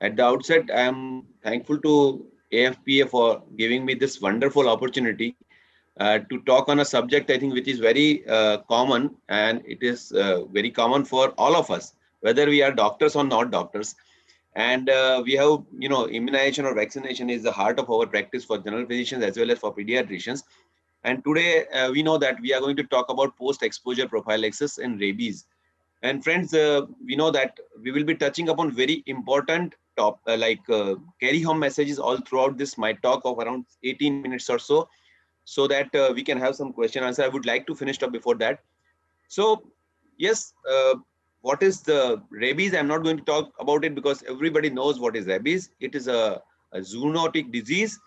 At the outset, I am thankful to AFPA for giving me this wonderful opportunity to talk on a subject I think which is very common, and it is very common for all of us, whether we are doctors or not doctors. And we have, immunization or vaccination is the heart of our practice for general physicians as well as for pediatricians. And today we know that we are going to talk about post-exposure prophylaxis and rabies. And friends, we know that we will be touching upon very important carry home messages all throughout this my talk of around 18 minutes or so, so that we can have some question answer. I would like to finish up before that. So yes, what is the rabies? I'm not going to talk about it because everybody knows what is rabies. It is a zoonotic disease,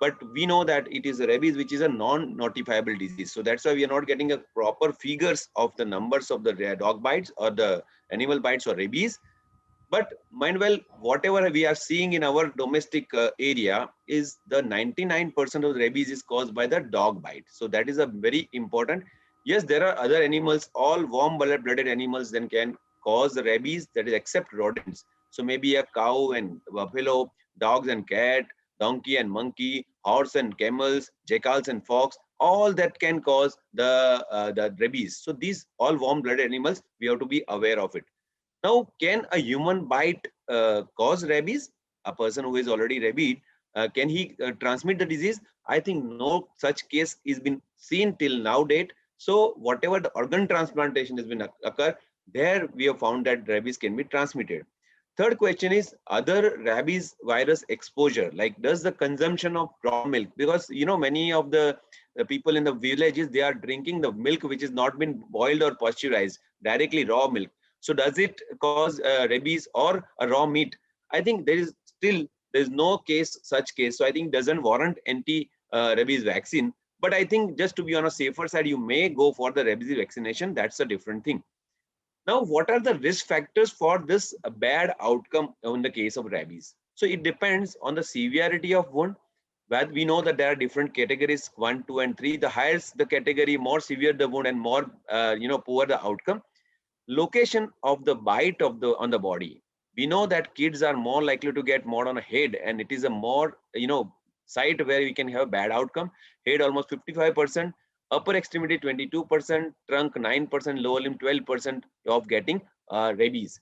but we know that it is a rabies which is a non-notifiable disease. So that's why we are not getting a proper figures of the numbers of the dog bites or the animal bites or rabies. But mind well, whatever we are seeing in our domestic area is the 99% of the rabies is caused by the dog bite. So that is a very important. Yes, there are other animals, all warm-blooded animals then can cause the rabies, that is except rodents. So maybe a cow and buffalo, dogs and cat, donkey and monkey, horse and camels, jackals and fox, all that can cause the rabies. So these all warm-blooded animals, we have to be aware of it. Now, can a human bite cause rabies? A person who is already rabid, can he transmit the disease? I think no such case is been seen till now date. So whatever the organ transplantation has been occur, there we have found that rabies can be transmitted. Third question is other rabies virus exposure. Like, does the consumption of raw milk, because many of the people in the villages, they are drinking the milk which has not been boiled or pasteurized, directly raw milk. So does it cause rabies or a raw meat? I think there's no case such case. So I think doesn't warrant anti rabies vaccine. But I think just to be on a safer side, you may go for the rabies vaccination. That's a different thing. Now, what are the risk factors for this bad outcome in the case of rabies? So it depends on the severity of wound. But we know that there are different categories, 1, 2, and 3. The higher the category, more severe the wound and more poor the outcome. Location of the bite of the on the body. We know that kids are more likely to get more on a head, and it is a more site where we can have bad outcome. Head almost 55%, upper extremity 22%, trunk 9%, lower limb 12% of getting rabies.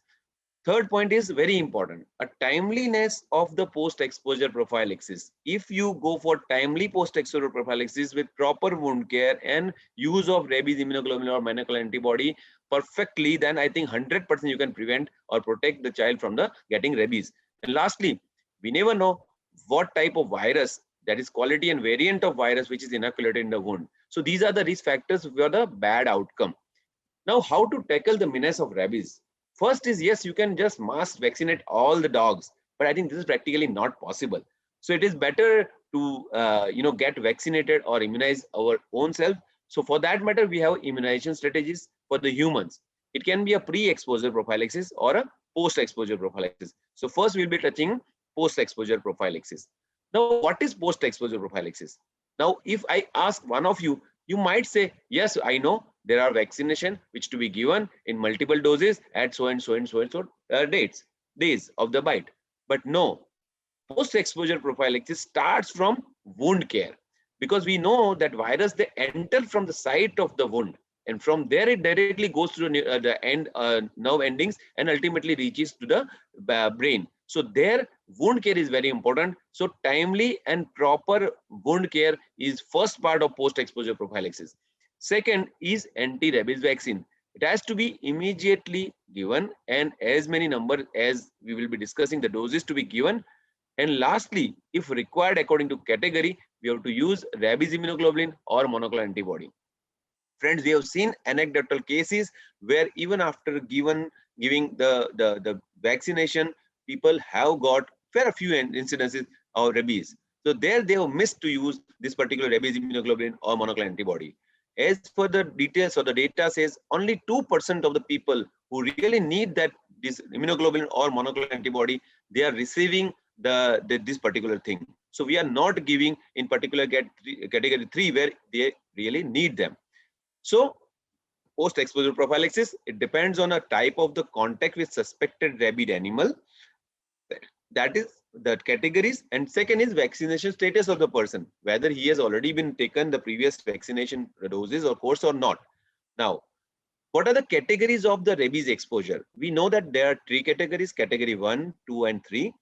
Third point is very important, a timeliness of the post-exposure prophylaxis. If you go for timely post-exposure prophylaxis with proper wound care and use of rabies immunoglobulin or monoclonal antibody perfectly, then I think 100% you can prevent or protect the child from the getting rabies. And lastly, we never know what type of virus, that is quality and variant of virus, which is inoculated in the wound. So these are the risk factors for the bad outcome. Now, how to tackle the menace of rabies? First is, yes, you can just mass vaccinate all the dogs, but I think this is practically not possible. So it is better to get vaccinated or immunize our own self. So for that matter, we have immunization strategies for the humans. It can be a pre-exposure prophylaxis or a post-exposure prophylaxis. So first we'll be touching post-exposure prophylaxis. Now, what is post-exposure prophylaxis? Now, if I ask one of you, you might say, yes, I know there are vaccination which to be given in multiple doses at so and so and so and so days of the bite. But no, post-exposure prophylaxis starts from wound care, because we know that virus, they enter from the site of the wound, and from there it directly goes to the end nerve endings and ultimately reaches to the brain. So there wound care is very important. So timely and proper wound care is first part of post-exposure prophylaxis. Second is anti-rabies vaccine. It has to be immediately given, and as many number as we will be discussing, the doses to be given. And lastly, if required according to category, we have to use rabies immunoglobulin or monoclonal antibody. Friends, we have seen anecdotal cases where even after giving the vaccination, people have got fair few incidences of rabies. So there they have missed to use this particular rabies immunoglobulin or monoclonal antibody. As for the details or the data says, only 2% of the people who really need that this immunoglobulin or monoclonal antibody, they are receiving this particular thing. So we are not giving in particular category 3 where they really need them. So post-exposure prophylaxis, it depends on a type of the contact with suspected rabid animal. that is the categories, and second is vaccination status of the person, whether he has already been taken the previous vaccination doses or course or not. Now, what are the categories of the rabies exposure? We know that there are three categories: category 1, 2, and 3.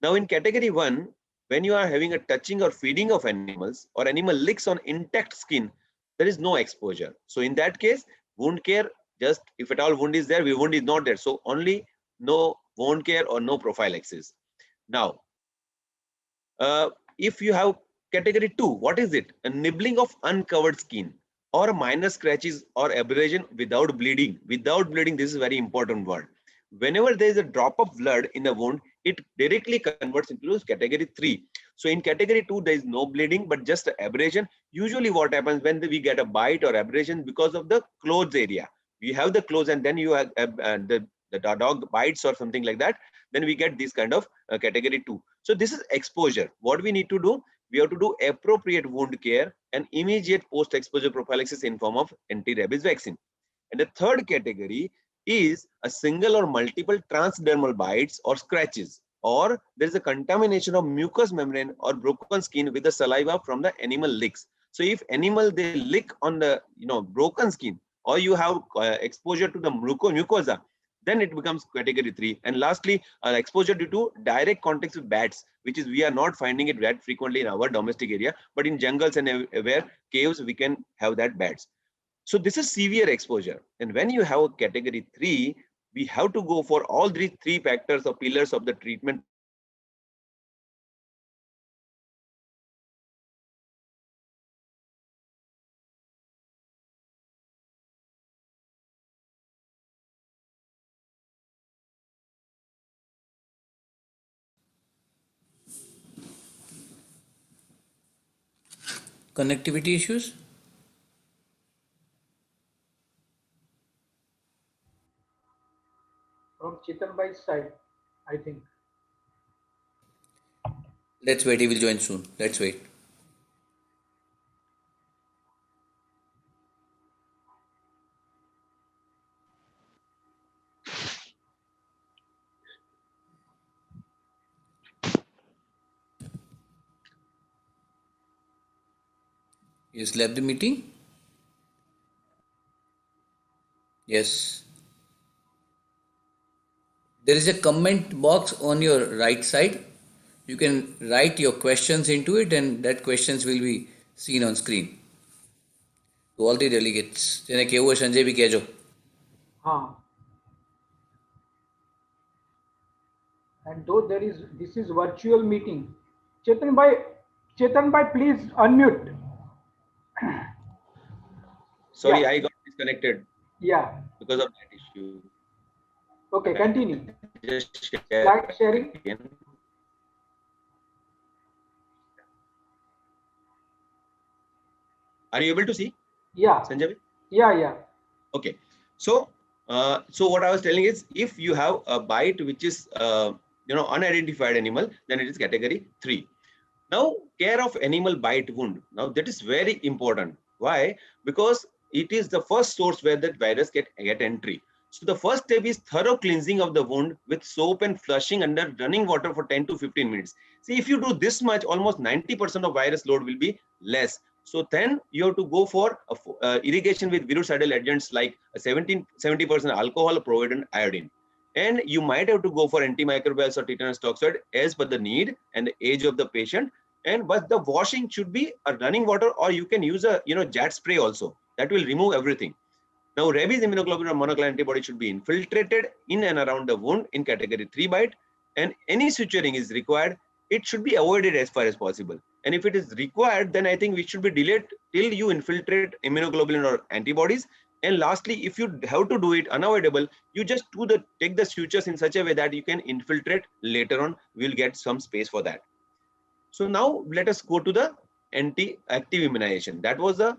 Now, in category 1, when you are having a touching or feeding of animals or animal licks on intact skin, there is no exposure. So in that case, wound care, just if at all wound is there, wound is not there. So only no wound care or no prophylaxis. Now, if you have category 2, what is it? A nibbling of uncovered skin or minor scratches or abrasion without bleeding. Without bleeding, this is a very important word. Whenever there is a drop of blood in a wound, it directly converts into category 3. So in category 2, there is no bleeding, but just abrasion. Usually what happens when we get a bite or abrasion because of the clothes area. We have the clothes and then you have the dog bites or something like that, then we get this kind of category 2. So this is exposure. What we need to do, we have to do appropriate wound care and immediate post-exposure prophylaxis in form of anti-rabies vaccine. And the third category is a single or multiple transdermal bites or scratches, or there is a contamination of mucous membrane or broken skin with the saliva from the animal licks. So if animal they lick on the broken skin, or you have exposure to the mucosa, then it becomes category 3. And lastly, exposure due to direct contact with bats, which is we are not finding it that frequently in our domestic area, but in jungles and where caves we can have that bats. So this is severe exposure. And when you have a category 3, we have to go for all these three factors or pillars of the treatment. Connectivity issues? From Chetan Bhai's side, I think. Let's wait, he will join soon. Let's wait. You just left the meeting? Yes. There is a comment box on your right side. You can write your questions into it and that questions will be seen on screen. To all the delegates. જેને કેવું હોય સંજય બી કહેજો. हाँ. And though this is virtual meeting, Chetan Bhai, please unmute. Sorry, Yeah. I got disconnected. Yeah. Because of that issue. Okay, continue. Just Slide sharing. Again. Are you able to see? Yeah. Sanjay? Yeah. Okay. So what I was telling is, if you have a bite which is unidentified animal, then it is category 3. Now, care of animal bite wound. Now that is very important. Why? Because it is the first source where that virus get entry. So the first step is thorough cleansing of the wound with soap and flushing under running water for 10 to 15 minutes. See, if you do this much, almost 90% of virus load will be less. So then you have to go for irrigation with virucidal agents like 70% alcohol provided iodine. And you might have to go for antimicrobials or tetanus toxoid as per the need and the age of the patient. But the washing should be a running water, or you can use a jet spray also. That will remove everything. Now, rabies immunoglobulin or monoclonal antibody should be infiltrated in and around the wound in category 3 bite, and any suturing is required. It should be avoided as far as possible. And if it is required, then I think we should be delayed till you infiltrate immunoglobulin or antibodies. And lastly, if you have to do it unavoidable, you just take the sutures in such a way that you can infiltrate later on. We'll get some space for that. So now let us go to the anti-active immunization. That was the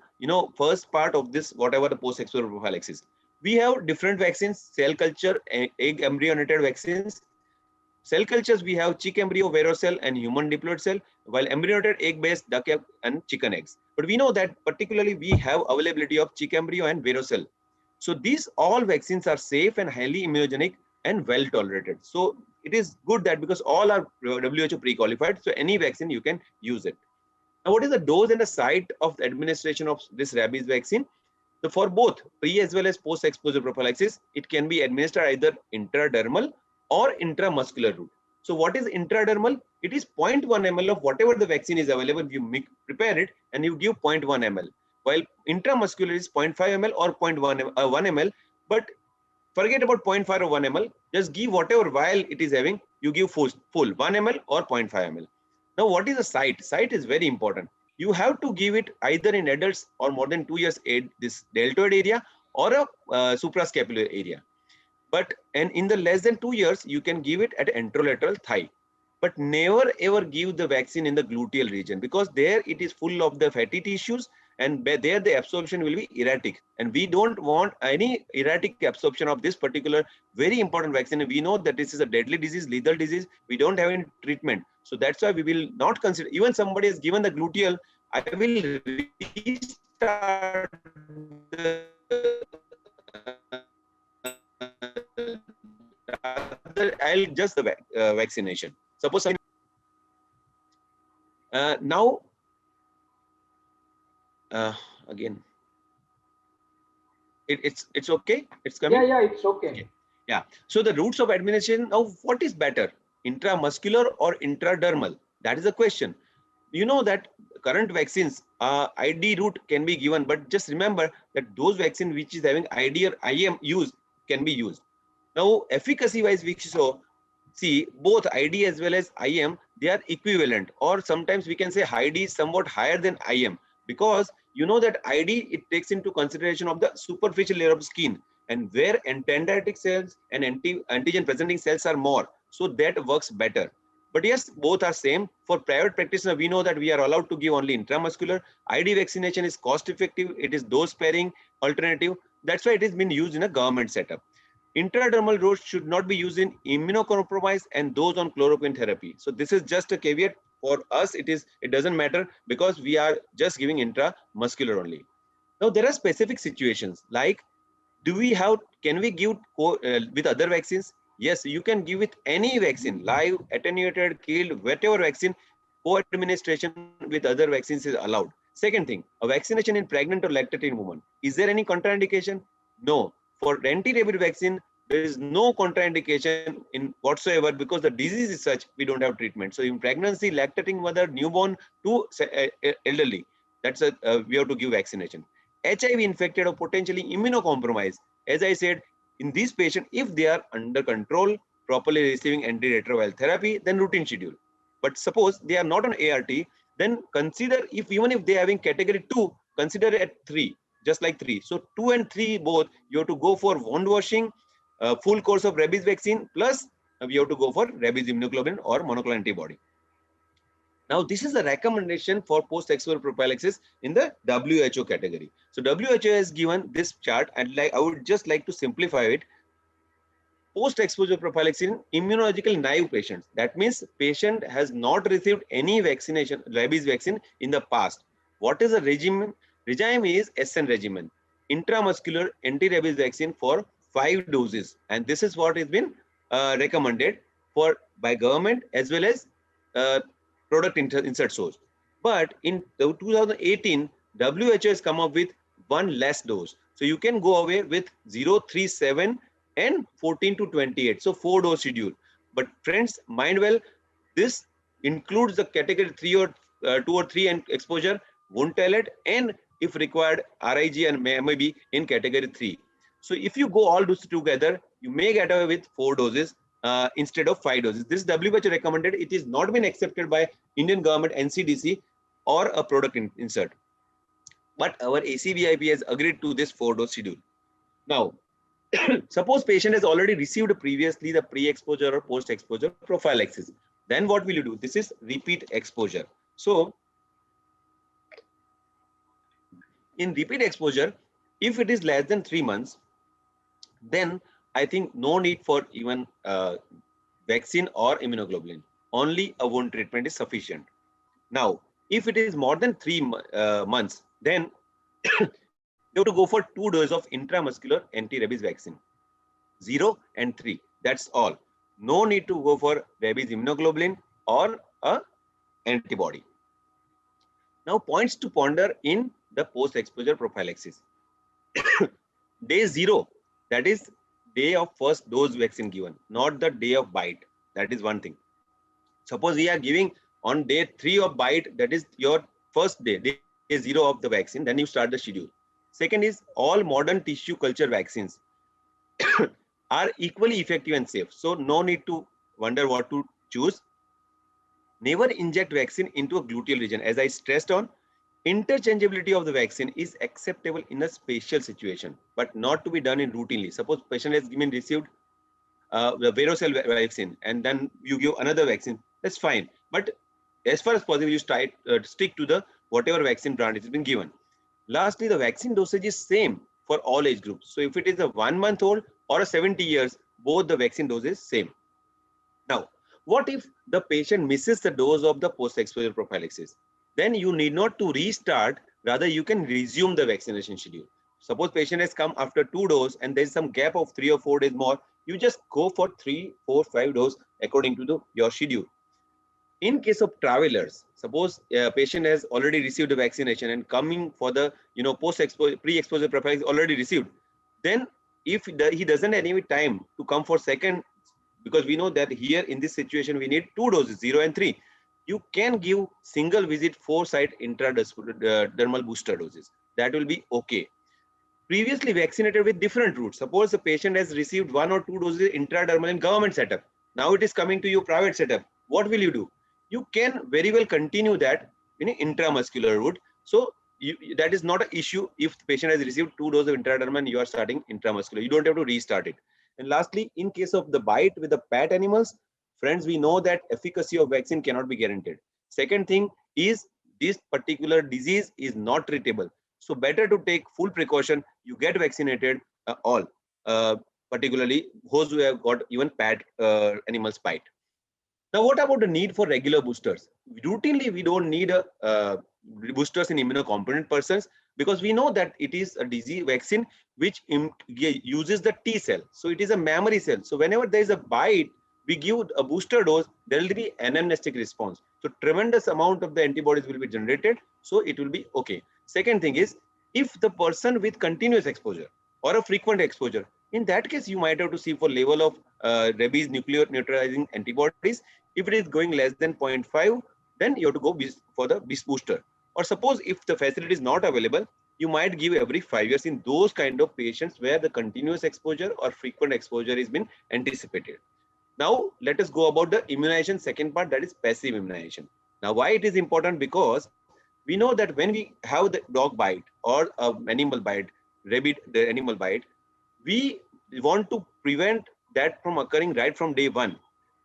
first part of this, whatever the post-exposure prophylaxis. We have different vaccines: cell culture, egg embryonated vaccines. Cell cultures, we have chick embryo, varicella, and human diploid cell, while embryonated egg-based duck egg and chicken eggs. But we know that particularly we have availability of chick embryo and varicella. So these all vaccines are safe and highly immunogenic and well tolerated. So it is good that because all are WHO pre-qualified, so any vaccine you can use it. Now, what is the dose and the site of the administration of this rabies vaccine? So for both pre as well as post-exposure prophylaxis, it can be administered either intradermal or intramuscular route. So what is intradermal? It is 0.1 ml of whatever the vaccine is available. You prepare it and you give 0.1 ml. While intramuscular is 0.5 ml or 1 ml. But forget about 0.5 or 1 ml. Just give whatever vial it is having. You give full 1 ml or 0.5 ml. Now, what is the site? Site is very important. You have to give it either in adults or more than 2 years age, this deltoid area or a suprascapular area. But and in the less than 2 years, you can give it at anterolateral thigh. But never ever give the vaccine in the gluteal region, because there it is full of the fatty tissues, and there the absorption will be erratic. And we don't want any erratic absorption of this particular very important vaccine. We know that this is a deadly disease, lethal disease. We don't have any treatment. So that's why we will not consider, even somebody has given the gluteal, I will restart I'll just the vaccination. Suppose now again it's okay. It's coming. Yeah, it's okay. Yeah. So the routes of administration. Now, what is better, intramuscular or intradermal? That is the question. You know that current vaccines, ID route can be given, but just remember that those vaccines which is having ID or IM use can be used. Now, efficacy wise, we see both ID as well as IM, they are equivalent, or sometimes we can say ID is somewhat higher than IM, because you know that ID, it takes into consideration of the superficial layer of skin, and where dendritic cells and antigen presenting cells are more, so that works better. But yes, both are same. For private practitioner, we know that we are allowed to give only intramuscular. ID vaccination is cost effective. It is dose sparing alternative. That's why it has been used in a government setup. Intradermal route should not be used in immunocompromised and those on chloroquine therapy. So this is just a caveat. For us, it doesn't matter, because we are just giving intramuscular only. Now there are specific situations like, can we give with other vaccines? Yes, you can give with any vaccine, live, attenuated, killed, whatever vaccine. Co-administration with other vaccines is allowed. Second thing, a vaccination in pregnant or lactating woman. Is there any contraindication? No. For anti-rabies vaccine, there is no contraindication in whatsoever, because the disease is such, we don't have treatment. So in pregnancy, lactating mother, newborn to elderly, that's we have to give vaccination. HIV infected or potentially immunocompromised, as I said, in these patients, if they are under control, properly receiving antiretroviral therapy, then routine schedule. But suppose they are not on ART, then consider, even if they are having category 2, consider at 3, just like 3. So 2 and 3 both, you have to go for wound washing, full course of rabies vaccine, plus we have to go for rabies immunoglobulin or monoclonal antibody. Now, this is the recommendation for post-exposure prophylaxis in the WHO category. So WHO has given this chart, and I would just like to simplify it. Post-exposure prophylaxis in immunological naive patients. That means patient has not received any vaccination, rabies vaccine in the past. What is the regimen? Regime is SN regimen, intramuscular anti-rabies vaccine for 5 doses, and this is what has been recommended by government as well as product insert source. But in 2018, WHO has come up with one less dose. So you can go away with 0, 3, 7 and 14 to 28. So 4 dose schedule. But friends, mind well, this includes the category 3 or 2 or 3 and exposure, won't tell it, and if required, RIG and MIB in category 3. So if you go all those together, you may get away with 4 doses instead of 5 doses. This WHO recommended. It is not been accepted by Indian government, NCDC, or a product insert. But our ACVIP has agreed to this 4-dose schedule. Now, suppose patient has already received previously the pre-exposure or post-exposure prophylaxis. Then what will you do? This is repeat exposure. So, in repeat exposure, if it is less than 3 months, then I think no need for even vaccine or immunoglobulin. Only a wound treatment is sufficient. Now, if it is more than 3 months, then you have to go for 2 doses of intramuscular anti-rabies vaccine, 0 and 3. That's all. No need to go for rabies immunoglobulin or a antibody. Now, points to ponder in the post-exposure prophylaxis. Day 0, that is day of first dose vaccine given, not the day of bite. That is one thing. Suppose we are giving on day 3 of bite, that is your first day, day 0 of the vaccine, then you start the schedule. Second is all modern tissue culture vaccines are equally effective and safe. So no need to wonder what to choose. Never inject vaccine into a gluteal region. As I stressed on, interchangeability of the vaccine is acceptable in a special situation, but not to be done in routinely. Suppose patient has been received the varicella vaccine and then you give another vaccine, that's fine. But as far as possible, you stick to the whatever vaccine brand has been given. Lastly, the vaccine dosage is same for all age groups. So if it is a 1 month old or a 70 years, both the vaccine dose is same. Now, what if the patient misses the dose of the post-exposure prophylaxis? Then you need not to restart, rather you can resume the vaccination schedule. Suppose patient has come after 2 doses and there is some gap of 3 or 4 days more, you just go for 3, 4, 5 doses according to your schedule. In case of travelers, suppose a patient has already received the vaccination and coming for the post-exposure, pre-exposure prophylaxis already received, then if he doesn't have any time to come for second, because we know that here in this situation we need 2 doses, 0 and 3, you can give single visit 4-site intradermal booster doses. That will be okay. Previously vaccinated with different routes. Suppose the patient has received 1 or 2 doses intradermal in government setup. Now it is coming to your private setup. What will you do? You can very well continue that in an intramuscular route. So that is not an issue if the patient has received 2 doses of intradermal and you are starting intramuscular. You don't have to restart it. And lastly, in case of the bite with the pet animals, friends, we know that efficacy of vaccine cannot be guaranteed. Second thing is this particular disease is not treatable. So better to take full precaution. You get vaccinated particularly those who have got even pet animals bite. Now, what about the need for regular boosters? Routinely, we don't need boosters in immunocompetent persons because we know that it is a disease vaccine which uses the T cell. So it is a memory cell. So whenever there is a bite, we give a booster dose, there will be an anamnestic response. So tremendous amount of the antibodies will be generated. So it will be okay. Second thing is, if the person with continuous exposure or a frequent exposure, in that case, you might have to see for level of rabies nuclear neutralizing antibodies. If it is going less than 0.5, then you have to go for the booster. Or suppose if the facility is not available, you might give every 5 years in those kind of patients where the continuous exposure or frequent exposure has been anticipated. Now, let us go about the immunization second part, that is passive immunization. Now, why it is important? Because we know that when we have the dog bite or animal bite, the animal bite, we want to prevent that from occurring right from day 1.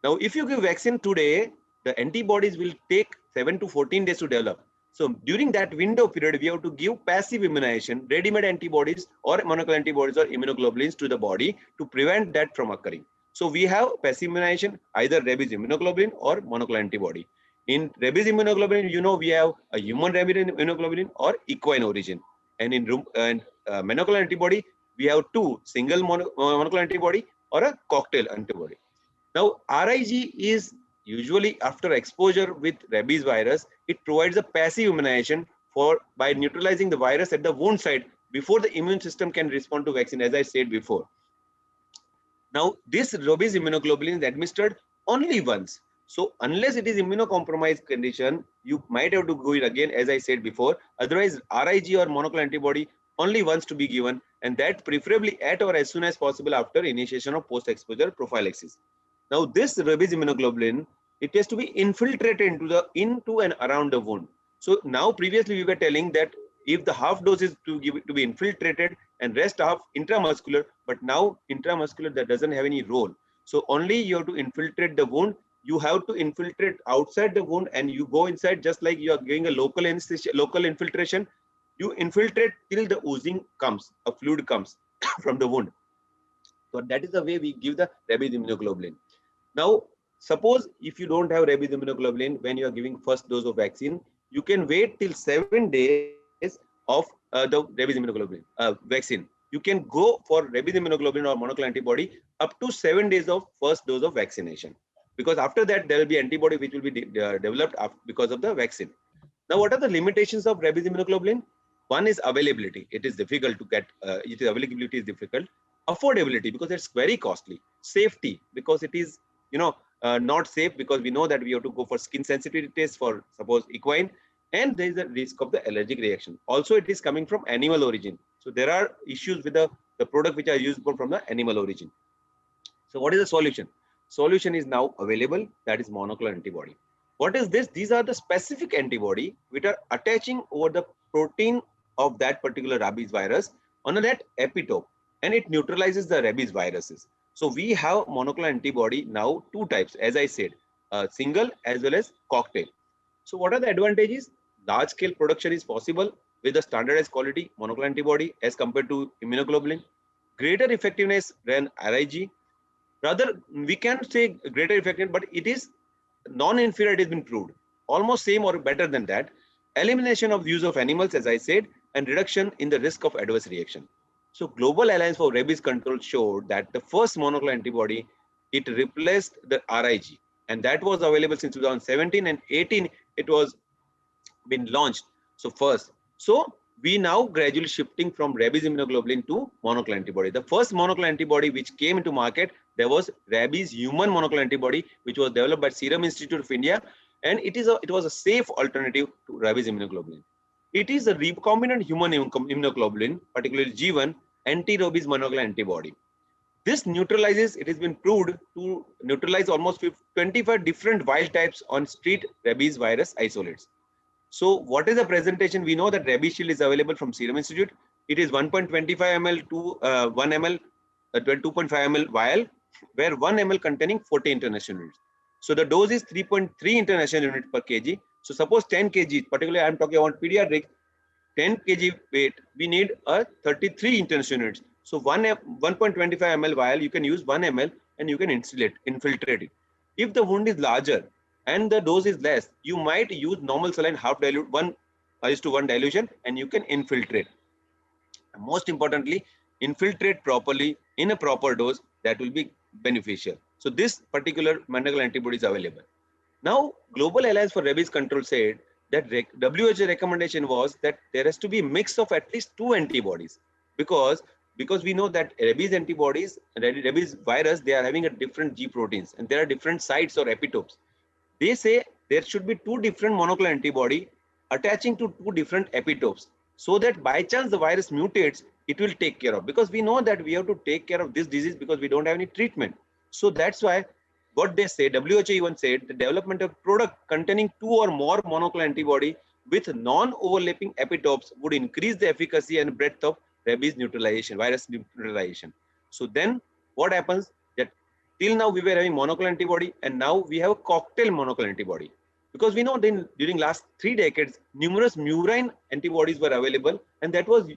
Now, if you give vaccine today, the antibodies will take 7 to 14 days to develop. So during that window period, we have to give passive immunization, ready-made antibodies or monoclonal antibodies or immunoglobulins to the body to prevent that from occurring. So we have passive immunization, either rabies immunoglobulin or monoclonal antibody. In rabies immunoglobulin, we have a human rabies immunoglobulin or equine origin. And in monoclonal antibody, we have 2, single monoclonal antibody or a cocktail antibody. Now, RIG is usually after exposure with rabies virus, it provides a passive immunization by neutralizing the virus at the wound site before the immune system can respond to vaccine, as I said before. Now, this rabies immunoglobulin is administered only once. So unless it is immunocompromised condition, you might have to go it again, as I said before. Otherwise, RIG or monoclonal antibody only once to be given, and that preferably at or as soon as possible after initiation of post-exposure prophylaxis. Now, this rabies immunoglobulin, it has to be infiltrated into and around the wound. So now previously we were telling that if the half dose is to be infiltrated and rest half intramuscular, but now intramuscular that doesn't have any role. So only you have to infiltrate the wound. You have to infiltrate outside the wound and you go inside just like you are giving a local anesthesia, local infiltration. You infiltrate till the oozing comes, a fluid comes from the wound. So that is the way we give the rabies immunoglobulin. Now, suppose if you don't have rabies immunoglobulin when you are giving first dose of vaccine, you can wait till 7 days of the rabies immunoglobulin vaccine. you can go for rabies immunoglobulin or monoclonal antibody up to 7 days of first dose of vaccination. Because after that, there will be antibody which will be developed because of the vaccine. Now, what are the limitations of rabies immunoglobulin? One is availability. It is difficult to get, availability is difficult. Affordability, because it's very costly. Safety, because it is, not safe, because we know that we have to go for skin sensitivity tests for suppose equine, and there is a risk of the allergic reaction. Also, it is coming from animal origin. So there are issues with the product which are used from the animal origin. So what is the solution? Solution is now available, that is monoclonal antibody. What is this? These are the specific antibody which are attaching over the protein of that particular rabies virus on that epitope, and it neutralizes the rabies viruses. So we have monoclonal antibody now two types, as I said, single as well as cocktail. So what are the advantages? Large scale production is possible with the standardized quality monoclonal antibody as compared to immunoglobulin. Greater effectiveness than RIG. Rather, we can say greater effectiveness, but it is non-inferiority has been proved. Almost same or better than that. Elimination of use of animals, as I said, and reduction in the risk of adverse reaction. So Global Alliance for Rabies Control showed that the first monoclonal antibody, it replaced the RIG, and that was available since 2017 and 18. It was been launched. So we now gradually shifting from rabies immunoglobulin to monoclonal antibody. The first monoclonal antibody which came into market, there was rabies human monoclonal antibody, which was developed by Serum Institute of India, and it was a safe alternative to rabies immunoglobulin. It is a recombinant human immunoglobulin, particularly G1 anti-rabies monoclonal antibody. This neutralizes, it has been proved to neutralize almost 25 different wild types on street rabies virus isolates. So what is the presentation? We know that Rabies Shield is available from Serum Institute. It is 1.25 ml to 1 ml, 2.5 ml vial, where 1 ml containing 40 international units. So the dose is 3.3 international units per kg. So suppose 10 kg, particularly I am talking about pediatric, 10 kg weight, we need a 33 international units. So 1.25 ml vial, you can use 1 ml and you can infiltrate it. If the wound is larger and the dose is less, you might use normal saline half dilute 1:1 dilution, and you can infiltrate. Most importantly, infiltrate properly in a proper dose, that will be beneficial. So this particular monoclonal antibody is available. Now, Global Alliance for Rabies Control said that WHO recommendation was that there has to be a mix of at least 2 antibodies, because we know that rabies antibodies, rabies virus, they are having a different G proteins, and there are different sites or epitopes. They say there should be 2 different monoclonal antibody attaching to 2 different epitopes, so that by chance the virus mutates, it will take care of. Because we know that we have to take care of this disease because we don't have any treatment. So that's why what they say, WHO even said, the development of product containing 2 or more monoclonal antibody with non-overlapping epitopes would increase the efficacy and breadth of rabies neutralization, virus neutralization. So then what happens? Till now we were having monoclonal antibody, and now we have a cocktail monoclonal antibody, because we know then during last 3 decades numerous murine antibodies were available, and that was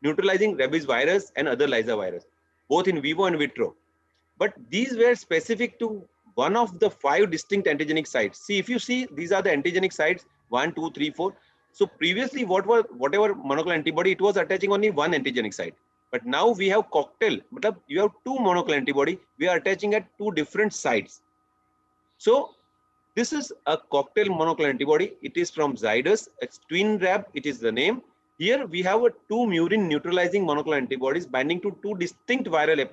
neutralizing rabies virus and other Lyssa virus, both in vivo and vitro. But these were specific to one of the 5 distinct antigenic sites. See, if you see, these are the antigenic sites 1, 2, 3, 4. So previously whatever monoclonal antibody, it was attaching only one antigenic site. But now we have cocktail, but you have 2 monoclonal antibody, we are attaching at 2 different sites. So this is a cocktail monoclonal antibody. It is from Zydus, it's TwinRab, it is the name. Here we have 2 murine neutralizing monoclonal antibodies binding to 2 distinct viral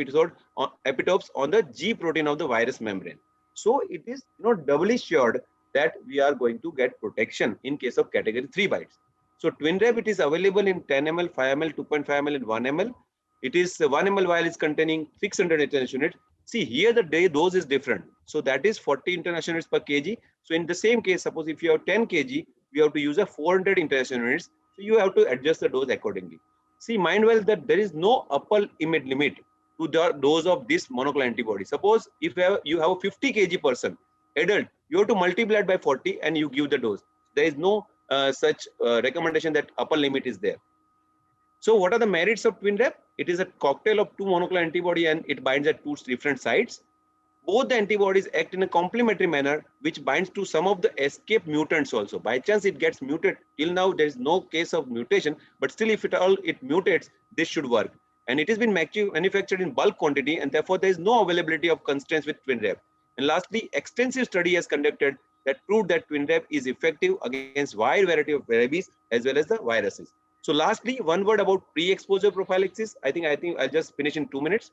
epitopes on the G protein of the virus membrane. So it is doubly assured that we are going to get protection in case of category 3 bites. So TwinRab, it is available in 10 ml, 5 ml, 2.5 ml, and 1 ml. It is 1 ml vial is containing 600 international units. See, here the dose is different. So that is 40 international units per kg. So in the same case, suppose if you have 10 kg, we have to use a 400 international units. So you have to adjust the dose accordingly. See, mind well that there is no upper limit to the dose of this monoclonal antibody. Suppose if you have a 50 kg person, adult, you have to multiply it by 40 and you give the dose. There is no such recommendation that upper limit is there. So what are the merits of TwinRab? It is a cocktail of 2 monoclonal antibody, and it binds at 2 different sites. Both the antibodies act in a complementary manner, which binds to some of the escape mutants also. By chance it gets muted. Till now there is no case of mutation, but still if it mutates, this should work. and it has been manufactured in bulk quantity, and therefore there is no availability of constraints with Twinrab. And lastly, extensive study has conducted that proved that Twinrab is effective against wide variety of rabies as well as the viruses. So lastly, one word about pre-exposure prophylaxis. I think I'll just finish in 2 minutes.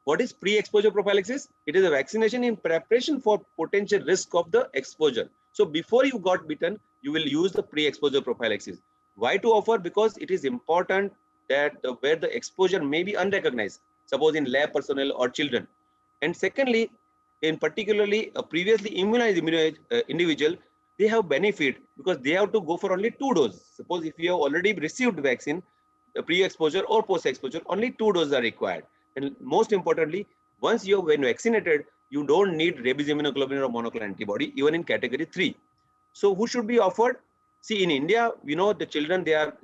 What is pre-exposure prophylaxis? It is a vaccination in preparation for potential risk of the exposure. So before you got bitten, you will use the pre-exposure prophylaxis. Why to offer? Because it is important that where the exposure may be unrecognized, suppose in lab personnel or children. And secondly, in particularly a previously immunized individual, they have benefit because they have to go for only 2 doses. Suppose if you have already received vaccine, pre-exposure or post-exposure, only 2 doses are required. And most importantly, once you have been vaccinated, you don't need rabies immunoglobulin or monoclonal antibody, even in category 3. So who should be offered? See, in India, we know the children, they are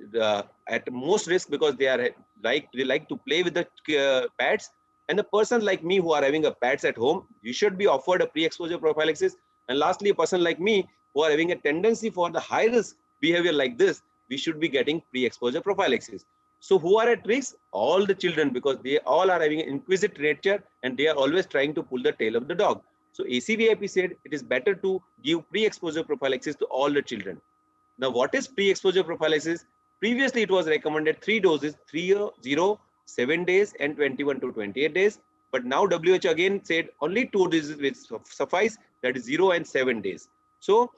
at most risk because they like to play with the pads. And the persons like me who are having a pads at home, you should be offered a pre-exposure prophylaxis. And lastly, a person like me who are having a tendency for the high risk behavior like this, we should be getting pre-exposure prophylaxis. So who are at risk? All the children, because they all are having an inquisitive nature and they are always trying to pull the tail of the dog. So ACVIP said it is better to give pre-exposure prophylaxis to all the children. Now, what is pre-exposure prophylaxis? Previously, it was recommended 3 doses, 3, 0, 7 days and 21 to 28 days. But now WHO again said only 2 doses will suffice, that is 0 and 7 days. So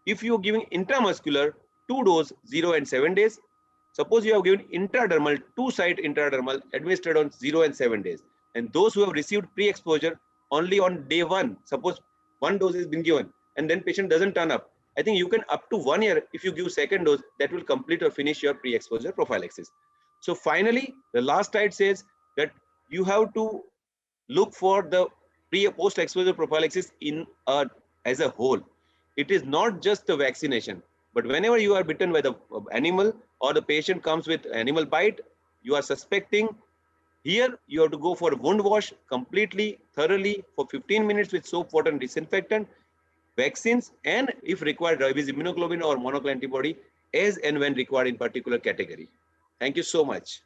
if you are giving intramuscular 2 doses, 0 and 7 days, suppose you have given intradermal, 2-site intradermal administered on 0 and 7 days. And those who have received pre-exposure only on day 1, suppose 1 dose has been given and then patient doesn't turn up, I think you can up to 1 year, if you give second dose, that will complete or finish your pre-exposure prophylaxis. So finally, the last slide says that you have to look for the pre or post exposure prophylaxis as a whole. It is not just the vaccination, but whenever you are bitten by the animal or the patient comes with animal bite, you are suspecting, here you have to go for a wound wash completely, thoroughly for 15 minutes with soap, water and disinfectant, vaccines, and if required, rabies immunoglobulin or monoclonal antibody as and when required in particular category. Thank you so much.